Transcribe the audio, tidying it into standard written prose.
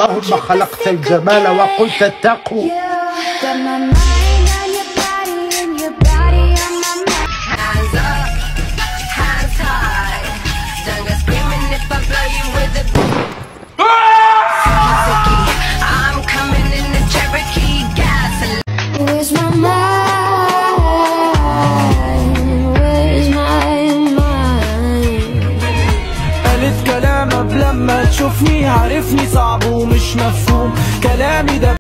اللهم خلقت الجمال وقلت التقوى. قالت كلام قبل ما تشوفني، عارفني صعب ومش مفهوم كلامي ده.